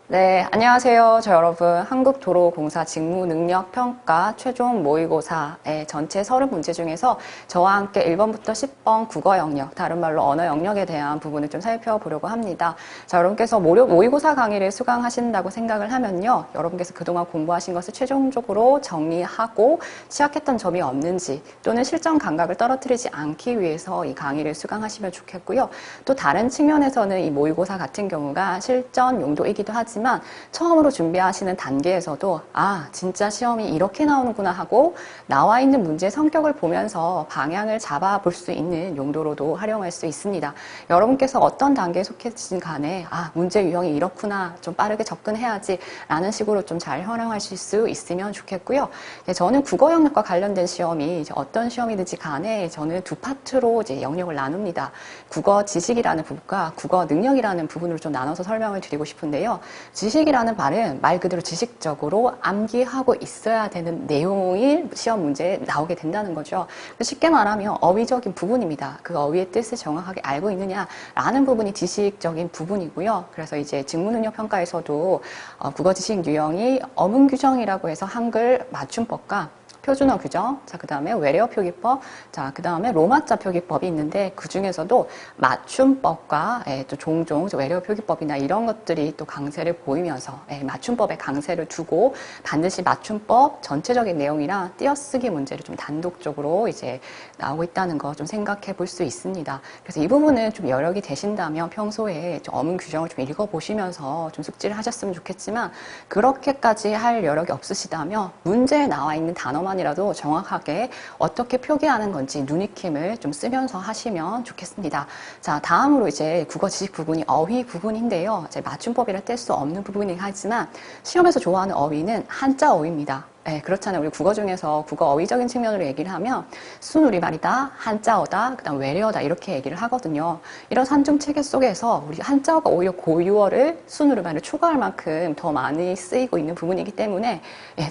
네, 안녕하세요. 여러분. 한국도로공사 직무능력평가 최종 모의고사의 전체 30문제 중에서 저와 함께 1번부터 10번 국어 영역, 다른 말로 언어 영역에 대한 부분을 좀 살펴보려고 합니다. 자, 여러분께서 모의고사 강의를 수강하신다고 생각을 하면요. 여러분께서 그동안 공부하신 것을 최종적으로 정리하고 취약했던 점이 없는지 또는 실전 감각을 떨어뜨리지 않기 위해서 이 강의를 수강하시면 좋겠고요. 또 다른 측면에서는 이 모의고사 같은 경우가 실전 용도이기도 하지만 처음으로 준비하시는 단계에서도 진짜 시험이 이렇게 나오는구나 하고 나와 있는 문제의 성격을 보면서 방향을 잡아볼 수 있는 용도로도 활용할 수 있습니다. 여러분께서 어떤 단계에 속해진 간에 문제 유형이 이렇구나, 좀 빠르게 접근해야지 라는 식으로 좀 잘 활용하실 수 있으면 좋겠고요. 저는 국어 영역과 관련된 시험이 어떤 시험이든지 간에 저는 두 파트로 이제 영역을 나눕니다. 국어 지식이라는 부분과 국어 능력이라는 부분으로 좀 나눠서 설명을 드리고 싶은데요. 지식이라는 말은 말 그대로 지식적으로 암기하고 있어야 되는 내용이 시험 문제에 나오게 된다는 거죠. 쉽게 말하면 어휘적인 부분입니다. 그 어휘의 뜻을 정확하게 알고 있느냐라는 부분이 지식적인 부분이고요. 그래서 이제 직무능력평가에서도 국어 지식 유형이 어문 규정이라고 해서 한글 맞춤법과 표준어 규정, 자, 그 다음에 외래어 표기법, 자, 그 다음에 로마자 표기법이 있는데 그 중에서도 맞춤법과 또 종종 외래어 표기법이나 이런 것들이 또 강세를 보이면서 맞춤법에 강세를 두고 반드시 맞춤법 전체적인 내용이랑 띄어쓰기 문제를 좀 단독적으로 이제 나오고 있다는 거 좀 생각해 볼 수 있습니다. 그래서 이 부분은 좀 여력이 되신다면 평소에 좀 어문 규정을 좀 읽어보시면서 좀 숙지를 하셨으면 좋겠지만 그렇게까지 할 여력이 없으시다면 문제에 나와 있는 단어만 이라도 정확하게 어떻게 표기하는 건지 누리킴을 좀 쓰면서 하시면 좋겠습니다. 자, 다음으로 이제 국어 지식 부분이 어휘 부분인데요. 이제 맞춤법이라 뗄 수 없는 부분이긴 하지만 시험에서 좋아하는 어휘는 한자 어휘입니다. 네, 그렇잖아요. 우리 국어 중에서 국어 어휘적인 측면으로 얘기를 하면 순우리말이다, 한자어다, 그다음 외래어다 이렇게 얘기를 하거든요. 이런 산중 체계 속에서 우리 한자어가 오히려 고유어를 순우리말을 초과할 만큼 더 많이 쓰이고 있는 부분이기 때문에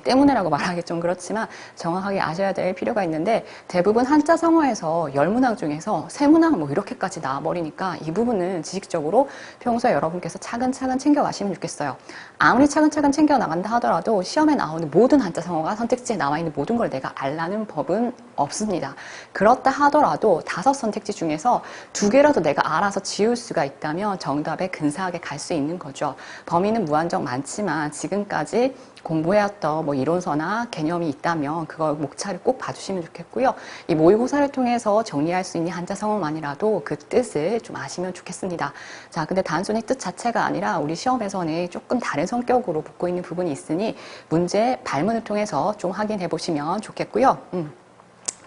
때문에라고 말하기 좀 그렇지만 정확하게 아셔야 될 필요가 있는데 대부분 한자 성어에서 10문항 중에서 3문항 뭐 이렇게까지 나와버리니까 이 부분은 지식적으로 평소에 여러분께서 차근차근 챙겨가시면 좋겠어요. 아무리 차근차근 챙겨 나간다 하더라도 시험에 나오는 모든 한자 성어가 선택지에 나와 있는 모든 걸 내가 알라는 법은 없습니다. 그렇다 하더라도 5선택지 중에서 2개라도 내가 알아서 지울 수가 있다면 정답에 근사하게 갈 수 있는 거죠. 범위는 무한정 많지만 지금까지 공부해왔던 뭐 이론서나 개념이 있다면 그걸 목차를 꼭 봐주시면 좋겠고요. 이 모의고사를 통해서 정리할 수 있는 한자 성어만이라도 그 뜻을 좀 아시면 좋겠습니다. 자, 근데 단순히 뜻 자체가 아니라 우리 시험에서는 조금 다른 성격으로 붙고 있는 부분이 있으니 문제 발문을 통해서 좀 확인해 보시면 좋겠고요.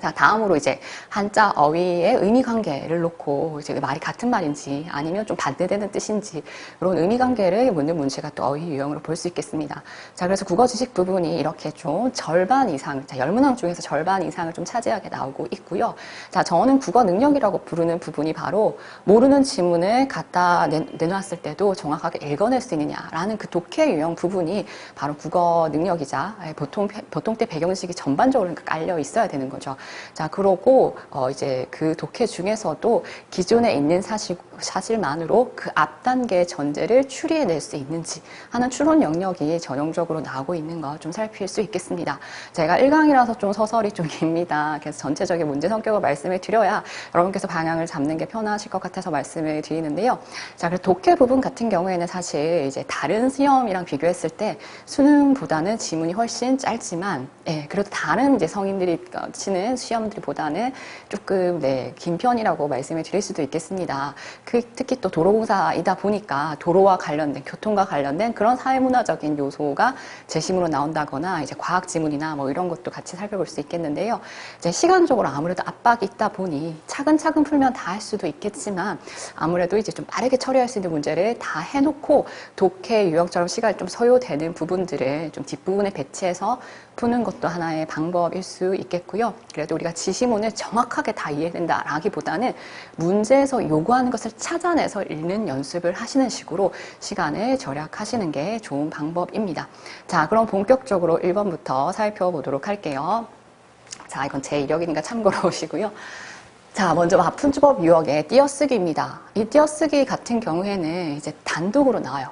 자, 다음으로 이제 한자 어휘의 의미 관계를 놓고 이제 말이 같은 말인지 아니면 좀 반대되는 뜻인지 이런 의미 관계를 묻는 문제가 또 어휘 유형으로 볼 수 있겠습니다. 자, 그래서 국어 지식 부분이 이렇게 좀 절반 이상, 자, 10문항 중에서 절반 이상을 좀 차지하게 나오고 있고요. 자, 저는 국어 능력이라고 부르는 부분이 바로 모르는 지문을 갖다 내놨을 때도 정확하게 읽어낼 수 있느냐라는 그 독해 유형 부분이 바로 국어 능력이자 보통 때 배경식이 전반적으로 깔려 있어야 되는 거죠. 자, 그러고 이제 그 독해 중에서도 기존에 있는 사실만으로 그 앞 단계의 전제를 추리해낼 수 있는지 하는 추론 영역이 전형적으로 나오고 있는 거 좀 살필 수 있겠습니다. 제가 1강이라서 좀 서설이 좀 깁니다. 그래서 전체적인 문제 성격을 말씀을 드려야 여러분께서 방향을 잡는 게 편하실 것 같아서 말씀을 드리는데요. 자, 그래서 독해 부분 같은 경우에는 사실 이제 다른 시험이랑 비교했을 때 수능보다는 지문이 훨씬 짧지만, 그래도 다른 이제 성인들이 치는 시험들보다는 조금 긴 편이라고 말씀을 드릴 수도 있겠습니다. 특히 또 도로공사이다 보니까 도로와 관련된 교통과 관련된 그런 사회문화적인 요소가 제시문으로 나온다거나 이제 과학 지문이나 뭐 이런 것도 같이 살펴볼 수 있겠는데요. 이제 시간적으로 아무래도 압박이 있다 보니 차근차근 풀면 다 할 수도 있겠지만 아무래도 이제 좀 빠르게 처리할 수 있는 문제를 다 해놓고 독해 유형처럼 시간이 좀 소요되는 부분들을 좀 뒷부분에 배치해서 푸는 것도 하나의 방법일 수 있겠고요. 그래도 우리가 지시문을 정확하게 다 이해된다라기보다는 문제에서 요구하는 것을 찾아내서 읽는 연습을 하시는 식으로 시간을 절약하시는 게 좋은 방법입니다. 자, 그럼 본격적으로 1번부터 살펴보도록 할게요. 자, 이건 제 이력이니까 참고로 보시고요. 자, 먼저 맞춤법 유형의 띄어쓰기입니다. 이 띄어쓰기 같은 경우에는 이제 단독으로 나와요.